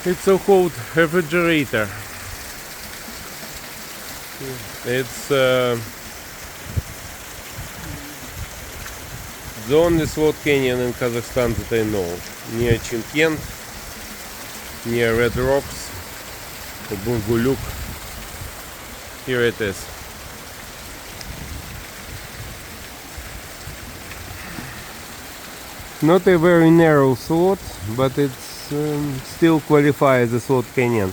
It's so-called refrigerator. It's the only slot canyon in Kazakhstan that I know. Near Chimkent, near Red Rocks, or Bunguluk. Here it is. Not a very narrow slot, but it's still qualifies as a slot canyon.